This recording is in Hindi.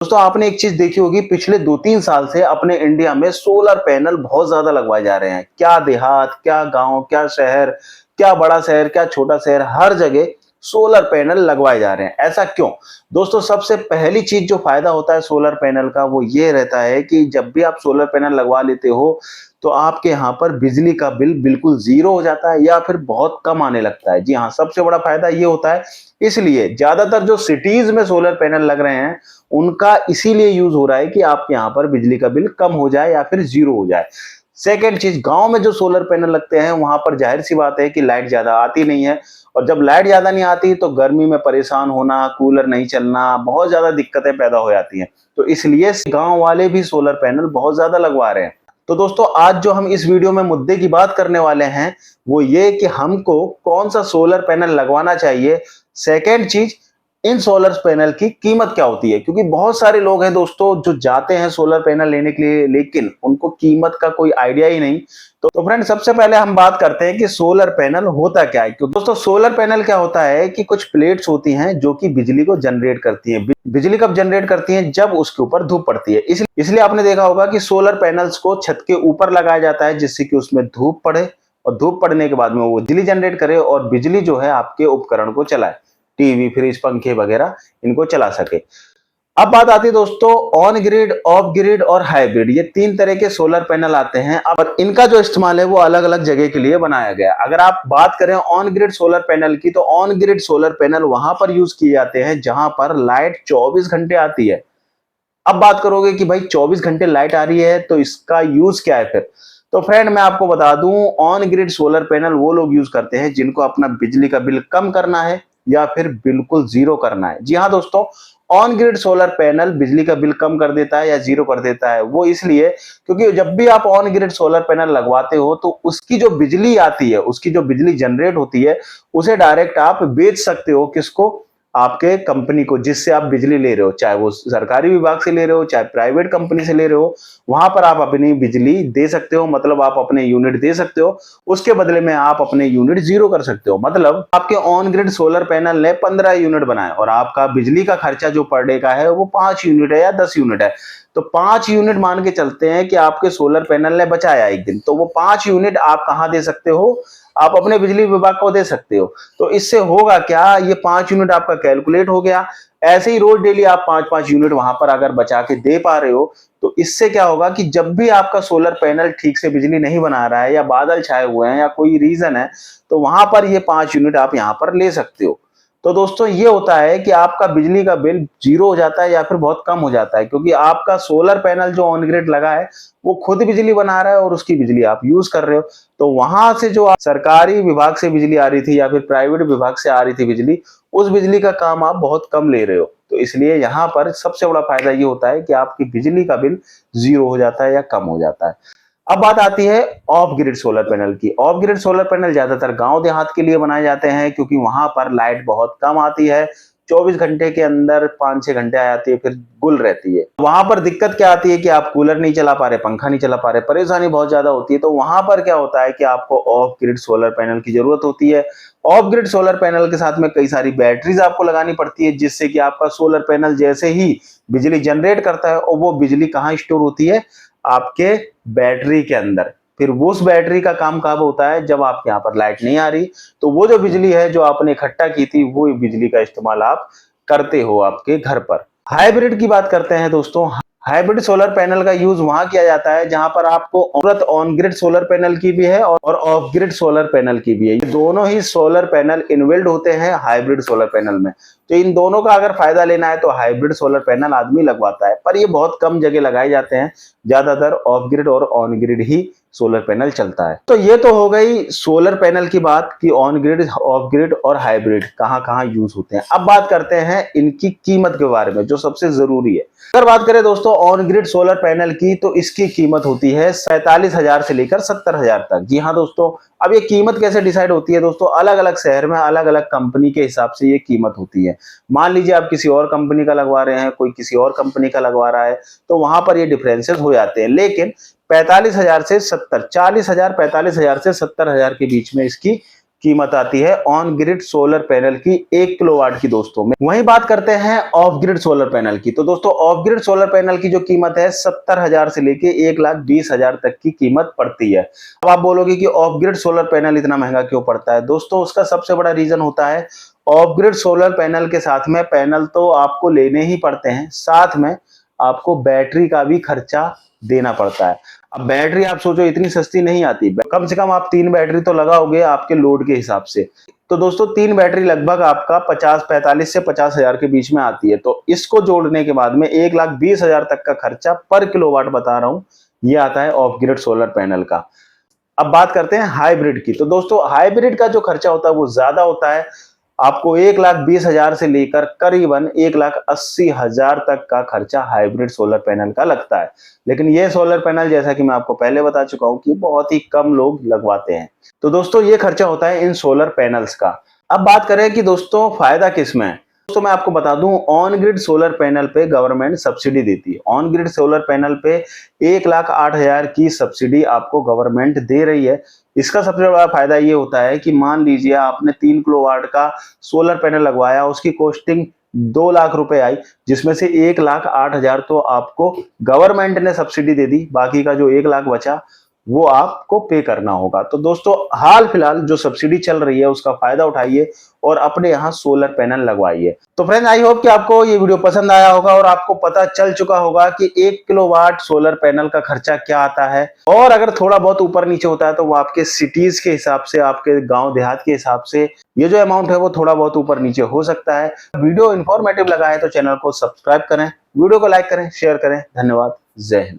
दोस्तों आपने एक चीज देखी होगी, पिछले 2-3 साल से अपने इंडिया में सोलर पैनल बहुत ज्यादा लगवाए जा रहे हैं। क्या देहात, क्या गांव, क्या शहर, क्या बड़ा शहर, क्या छोटा शहर, हर जगह सोलर पैनल लगवाए जा रहे हैं। ऐसा क्यों? दोस्तों सबसे पहली चीज जो फायदा होता है सोलर पैनल का वो ये रहता है कि जब भी आप सोलर पैनल लगवा लेते हो तो आपके यहाँ पर बिजली का बिल बिल्कुल जीरो हो जाता है या फिर बहुत कम आने लगता है। जी हाँ, सबसे बड़ा फायदा ये होता है। इसलिए ज्यादातर जो सिटीज में सोलर पैनल लग रहे हैं उनका इसीलिए यूज हो रहा है कि आपके यहाँ पर बिजली का बिल कम हो जाए या फिर जीरो हो जाए। सेकेंड चीज, गांव में जो सोलर पैनल लगते हैं वहां पर जाहिर सी बात है कि लाइट ज्यादा आती नहीं है, और जब लाइट ज्यादा नहीं आती तो गर्मी में परेशान होना, कूलर नहीं चलना, बहुत ज्यादा दिक्कतें पैदा हो जाती हैं। तो इसलिए गांव वाले भी सोलर पैनल बहुत ज्यादा लगवा रहे हैं। तो दोस्तों आज जो हम इस वीडियो में मुद्दे की बात करने वाले हैं वो ये कि हमको कौन सा सोलर पैनल लगवाना चाहिए। सेकेंड चीज, इन सोलर पैनल की कीमत क्या होती है, क्योंकि बहुत सारे लोग हैं दोस्तों जो जाते हैं सोलर पैनल लेने के लिए लेकिन उनको कीमत का कोई आइडिया ही नहीं। तो फ्रेंड सबसे पहले हम बात करते हैं कि सोलर पैनल होता क्या है। क्योंकि दोस्तों सोलर पैनल क्या होता है कि कुछ प्लेट्स होती हैं जो कि बिजली को जनरेट करती हैं। बिजली कब जनरेट करती हैं? जब उसके ऊपर धूप पड़ती है। इसलिए आपने देखा होगा कि सोलर पैनल्स को छत के ऊपर लगाया जाता है जिससे कि उसमें धूप पड़े, और धूप पड़ने के बाद में वो बिजली जनरेट करे और बिजली जो है आपके उपकरण को चलाए, टीवी, फ्रिज, पंखे वगैरह इनको चला सके। अब बात आती है दोस्तों ऑन ग्रिड, ऑफ ग्रिड और हाइब्रिड, ये 3 तरह के सोलर पैनल आते हैं। अब इनका जो इस्तेमाल है वो अलग अलग जगह के लिए बनाया गया। अगर आप बात करें ऑन ग्रिड सोलर पैनल की, तो ऑन ग्रिड सोलर पैनल वहां पर यूज किए जाते हैं जहां पर लाइट 24 घंटे आती है। अब बात करोगे कि भाई 24 घंटे लाइट आ रही है तो इसका यूज क्या है फिर? तो फ्रेंड मैं आपको बता दूं, ऑन ग्रिड सोलर पैनल वो लोग यूज करते हैं जिनको अपना बिजली का बिल कम करना है या फिर बिल्कुल जीरो करना है। जी हाँ दोस्तों, ऑन ग्रिड सोलर पैनल बिजली का बिल कम कर देता है या जीरो कर देता है। वो इसलिए क्योंकि जब भी आप ऑन ग्रिड सोलर पैनल लगवाते हो तो उसकी जो बिजली आती है, उसकी जो बिजली जनरेट होती है, उसे डायरेक्ट आप बेच सकते हो। किसको? आपके कंपनी को जिससे आप बिजली ले रहे हो, चाहे वो सरकारी विभाग से ले रहे हो चाहे प्राइवेट कंपनी से ले रहे हो, वहां पर आप अपनी बिजली दे सकते हो। मतलब आप अपने यूनिट दे सकते हो, उसके बदले में आप अपने यूनिट जीरो कर सकते हो। मतलब आपके ऑन ग्रिड सोलर पैनल ने 15 यूनिट बनाए और आपका बिजली का खर्चा जो पर डे का है वो 5 यूनिट है या 10 यूनिट है, तो 5 यूनिट मान के चलते हैं कि आपके सोलर पैनल ने बचाया एक दिन, तो वो 5 यूनिट आप कहां दे सकते हो? आप अपने बिजली विभाग को दे सकते हो। तो इससे होगा क्या, ये 5 यूनिट आपका कैलकुलेट हो गया। ऐसे ही रोज डेली आप 5-5 यूनिट वहां पर अगर बचा के दे पा रहे हो तो इससे क्या होगा कि जब भी आपका सोलर पैनल ठीक से बिजली नहीं बना रहा है या बादल छाए हुए हैं या कोई रीजन है, तो वहां पर ये 5 यूनिट आप यहां पर ले सकते हो। तो दोस्तों ये होता है कि आपका बिजली का बिल जीरो हो जाता है या फिर बहुत कम हो जाता है, क्योंकि आपका सोलर पैनल जो ऑन ग्रिड लगा है वो खुद बिजली बना रहा है और उसकी बिजली आप यूज कर रहे हो। तो वहां से जो सरकारी विभाग से बिजली आ रही थी या फिर प्राइवेट विभाग से आ रही थी बिजली, उस बिजली का काम आप बहुत कम ले रहे हो। तो इसलिए यहाँ पर सबसे बड़ा फायदा ये होता है कि आपकी बिजली का बिल जीरो हो जाता है या कम हो जाता है। अब बात आती है ऑफ ग्रिड सोलर पैनल की। ऑफ ग्रिड सोलर पैनल ज्यादातर गांव देहात के लिए बनाए जाते हैं क्योंकि वहां पर लाइट बहुत कम आती है। 24 घंटे के अंदर 5-6 घंटे आ जाती है, फिर गुल रहती है। वहां पर दिक्कत क्या आती है कि आप कूलर नहीं चला पा रहे, पंखा नहीं चला पा रहे, परेशानी बहुत ज्यादा होती है। तो वहां पर क्या होता है कि आपको ऑफ ग्रिड सोलर पैनल की जरूरत होती है। ऑफ ग्रिड सोलर पैनल के साथ में कई सारी बैटरीज आपको लगानी पड़ती है जिससे कि आपका सोलर पैनल जैसे ही बिजली जनरेट करता है और वो बिजली कहाँ स्टोर होती है? आपके बैटरी के अंदर। फिर वो उस बैटरी का काम कब होता है? जब आपके यहाँ पर लाइट नहीं आ रही, तो वो जो बिजली है जो आपने इकट्ठा की थी वो बिजली का इस्तेमाल आप करते हो आपके घर पर। हाइब्रिड की बात करते हैं दोस्तों। हाइब्रिड सोलर पैनल का यूज वहां किया जाता है जहां पर आपको जरूरत ऑन ग्रिड सोलर पैनल की भी है और ऑफ ग्रिड सोलर पैनल की भी है। ये दोनों ही सोलर पैनल इनबिल्ट होते हैं हाइब्रिड सोलर पैनल में। तो इन दोनों का अगर फायदा लेना है तो हाइब्रिड सोलर पैनल आदमी लगवाता है, पर ये बहुत कम जगह लगाए जाते हैं। ज्यादातर ऑफ ग्रिड और on grid he solar panel चलता है। तो ये तो हो गई सोलर पैनल की बात कि ऑन ग्रिड, ऑफ ग्रिड और हाइब्रिड कहां कहां यूज होते हैं। अब बात करते हैं इनकी कीमत के बारे में जो सबसे जरूरी है। अगर बात करें दोस्तों ऑन ग्रिड सोलर पैनल की, तो इसकी कीमत होती है 47,000 से लेकर 70,000 तक। जी हाँ दोस्तों, अब ये कीमत कैसे डिसाइड होती है दोस्तों? अलग अलग शहर में अलग अलग कंपनी के हिसाब से ये कीमत होती है। मान लीजिए आप किसी और कंपनी का लगवा रहे हैं, कोई किसी और कंपनी का लगवा रहा है, तो वहां पर ये डिफरेंसेस हो जाते हैं। लेकिन 45,000 से 70, 40,000, 45,000 से 70,000 के बीच में इसकी कीमत आती है ऑन ग्रिड सोलर पैनल की 1 किलोवाट की दोस्तों में। वहीं बात करते हैं ऑफ ग्रिड सोलर पैनल की। तो दोस्तों ऑफ ग्रिड सोलर पैनल की जो कीमत है 70,000 से लेके 1,20,000 तक की कीमत पड़ती है। अब आप बोलोगे कि ऑफ ग्रिड सोलर पैनल इतना महंगा क्यों पड़ता है? दोस्तों उसका सबसे बड़ा रीजन होता है ऑफ ग्रिड सोलर पैनल के साथ में पैनल तो आपको लेने ही पड़ते हैं, साथ में आपको बैटरी का भी खर्चा देना पड़ता है। अब बैटरी आप सोचो इतनी सस्ती नहीं आती, कम से कम आप 3 बैटरी तो लगाओगे आपके लोड के हिसाब से। तो दोस्तों 3 बैटरी लगभग आपका 45 से 50,000 के बीच में आती है। तो इसको जोड़ने के बाद में 1,20,000 तक का खर्चा पर किलोवाट बता रहा हूं, ये आता है ऑफ ग्रिड सोलर पैनल का। अब बात करते हैं हाइब्रिड की। तो दोस्तों हाइब्रिड का जो खर्चा होता है वो ज्यादा होता है, आपको 1,20,000 से लेकर करीबन 1,80,000 तक का खर्चा हाइब्रिड सोलर पैनल का लगता है। लेकिन ये सोलर पैनल जैसा कि मैं आपको पहले बता चुका हूं कि बहुत ही कम लोग लगवाते हैं। तो दोस्तों ये खर्चा होता है इन सोलर पैनल्स का। अब बात करें कि दोस्तों फायदा किसमें है। दोस्तों मैं आपको बता दूं ऑन ग्रिड सोलर पैनल पे गवर्नमेंट सब्सिडी देती है। ऑन ग्रिड सोलर पैनल पे 1,08,000 की सब्सिडी आपको गवर्नमेंट दे रही है। इसका सबसे बड़ा फायदा ये होता है कि मान लीजिए आपने 3 किलोवाट का सोलर पैनल लगवाया, उसकी कॉस्टिंग 2 लाख रुपए आई, जिसमें से 1,08,000 तो आपको गवर्नमेंट ने सब्सिडी दे दी, बाकी का जो 1 लाख बचा वो आपको पे करना होगा। तो दोस्तों हाल फिलहाल जो सब्सिडी चल रही है उसका फायदा उठाइए और अपने यहाँ सोलर पैनल लगवाइए। तो फ्रेंड्स आई होप कि आपको ये वीडियो पसंद आया होगा और आपको पता चल चुका होगा कि 1 किलोवाट सोलर पैनल का खर्चा क्या आता है, और अगर थोड़ा बहुत ऊपर नीचे होता है तो वो आपके सिटीज के हिसाब से, आपके गांव देहात के हिसाब से ये जो अमाउंट है वो थोड़ा बहुत ऊपर नीचे हो सकता है। वीडियो इंफॉर्मेटिव लगा है तो चैनल को सब्सक्राइब करें, वीडियो को लाइक करें, शेयर करें। धन्यवाद। जय हिंद।